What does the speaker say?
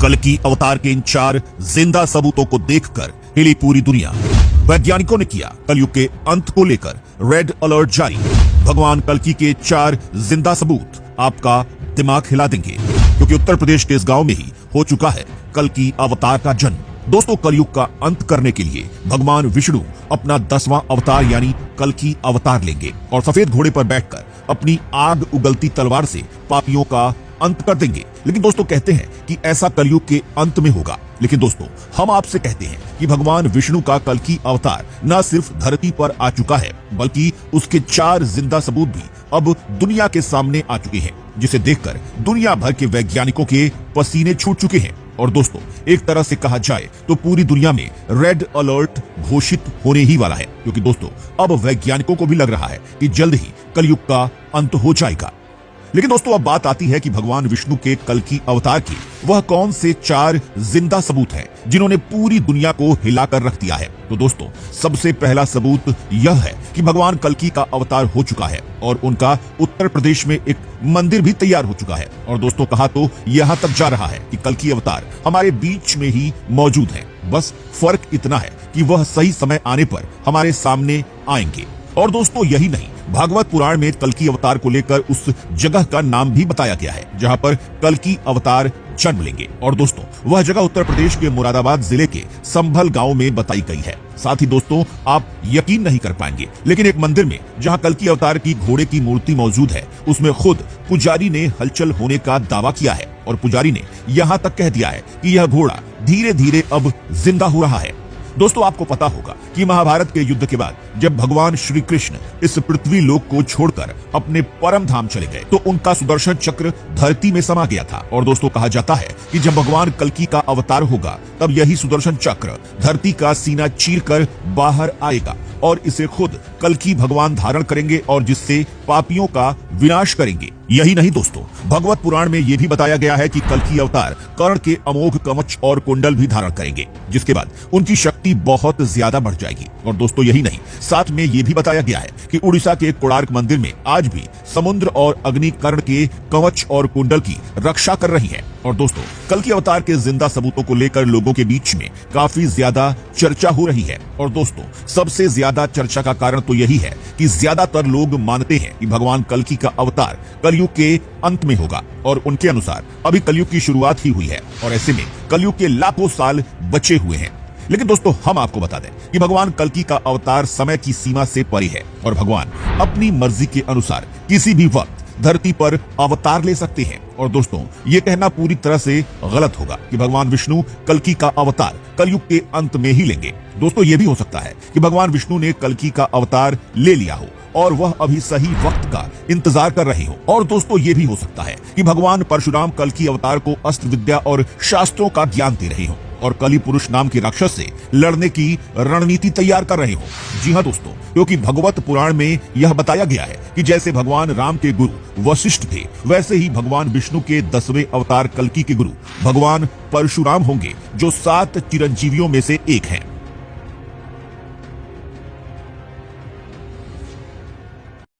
कल्कि अवतार के इन 4 जिंदा सबूतों को देखकर हिली पूरी दुनिया। वैज्ञानिकों ने किया कलयुग के अंत को लेकर रेड अलर्ट जारी। भगवान कल्कि के 4 जिंदा सबूत आपका दिमाग हिला देंगे, क्योंकि उत्तर प्रदेश के इस गांव में ही हो चुका है कल्कि अवतार का जन्म। दोस्तों, कलयुग का अंत करने के लिए भगवान विष्णु अपना 10वां अवतार यानी कल्कि अवतार लेंगे और सफेद घोड़े पर बैठकर अपनी आग उगलती तलवार से पापियों का अंत कर देंगे। लेकिन दोस्तों, कहते हैं कि ऐसा कलयुग के अंत में होगा। लेकिन दोस्तों, हम आपसे कहते हैं कि भगवान विष्णु का कल्कि अवतार न सिर्फ धरती पर आ चुका है, बल्कि उसके 4 जिंदा सबूत भी अब दुनिया के सामने आ चुके हैं, जिसे देखकर दुनिया भर के वैज्ञानिकों के पसीने छूट चुके हैं। और दोस्तों, एक तरह से कहा जाए तो पूरी दुनिया में रेड अलर्ट घोषित होने ही वाला है, क्योंकि दोस्तों अब वैज्ञानिकों को भी लग रहा है कि जल्द ही कलयुग का अंत हो जाएगा। लेकिन दोस्तों, अब बात आती है कि भगवान विष्णु के कल्कि अवतार के वह कौन से 4 जिंदा सबूत हैं जिन्होंने पूरी दुनिया को हिलाकर रख दिया है। तो दोस्तों, सबसे पहला सबूत यह है कि भगवान कल्कि का अवतार हो चुका है और उनका उत्तर प्रदेश में एक मंदिर भी तैयार हो चुका है। और दोस्तों, कहा तो यहां तक जा रहा है कि कल्कि अवतार हमारे बीच में ही मौजूद है। बस फर्क इतना है कि वह सही समय आने पर हमारे सामने आएंगे। और दोस्तों, यही नहीं, भागवत पुराण में कल्कि अवतार को लेकर उस जगह का नाम भी बताया गया है जहां पर कल्कि अवतार जन्म लेंगे। और दोस्तों, वह जगह उत्तर प्रदेश के मुरादाबाद जिले के संभल गांव में बताई गई है। साथ ही दोस्तों, आप यकीन नहीं कर पाएंगे, लेकिन एक मंदिर में जहां कल्कि अवतार की घोड़े की मूर्ति मौजूद है, उसमें खुद पुजारी ने हलचल होने का दावा किया है। और पुजारी ने यहां तक कह दिया है कि यह घोड़ा धीरे धीरे अब जिंदा हो रहा है। दोस्तों, आपको पता होगा कि महाभारत के युद्ध के बाद जब भगवान श्री कृष्ण इस पृथ्वी लोक को छोड़कर अपने परम धाम चले गए, तो उनका सुदर्शन चक्र धरती में समा गया था। और दोस्तों, कहा जाता है कि जब भगवान कल्कि का अवतार होगा, तब यही सुदर्शन चक्र धरती का सीना चीरकर बाहर आएगा और इसे खुद कल्कि भगवान धारण करेंगे और जिससे पापियों का विनाश करेंगे। यही नहीं दोस्तों, भगवत पुराण में यह भी बताया गया है कि कल्कि अवतार कर्ण के अमोघ कवच और कुंडल भी धारण करेंगे, जिसके बाद उनकी शक्ति बहुत ज्यादा बढ़ जाएगी। और दोस्तों, यही नहीं, साथ में यह भी बताया गया है कि उड़ीसा के कोणार्क मंदिर में आज भी समुद्र और अग्नि कर्ण के कवच और कुंडल की रक्षा कर रही है। और दोस्तों, कल्कि अवतार के जिंदा सबूतों को लेकर लोगों के बीच में काफी ज्यादा चर्चा हो रही है। और दोस्तों, सबसे ज्यादा चर्चा का कारण तो यही है कि ज्यादातर लोग मानते हैं कि भगवान कल्कि का अवतार कलयुग के अंत में होगा और उनके अनुसार अभी कलयुग की शुरुआत ही हुई है और ऐसे में कलयुग के लाखों साल बचे हुए हैं। लेकिन दोस्तों, हम आपको बता दें कि भगवान कल्कि का अवतार समय की सीमा से परे है और भगवान अपनी मर्जी के अनुसार किसी भी वक्त धरती पर अवतार ले सकते हैं। और दोस्तों, ये कहना पूरी तरह से गलत होगा कि भगवान विष्णु कल्कि का अवतार कलयुग के अंत में ही लेंगे। दोस्तों, ये भी हो सकता है कि भगवान विष्णु ने कल्कि का अवतार ले लिया हो और वह अभी सही वक्त का इंतजार कर रहे हो। और दोस्तों, ये भी हो सकता है कि भगवान परशुराम कल्कि अवतार को अस्त्र विद्या और शास्त्रों का ज्ञान दे रहे हो और कलि पुरुष नाम के राक्षस से लड़ने की रणनीति तैयार कर रहे हो। जी हाँ दोस्तों, क्योंकि भगवत पुराण में यह बताया गया है कि जैसे भगवान राम के गुरु वशिष्ठ थे, वैसे ही भगवान विष्णु के 10वें अवतार कल्कि के गुरु भगवान परशुराम होंगे, जो 7 चिरंजीवियों में से एक हैं।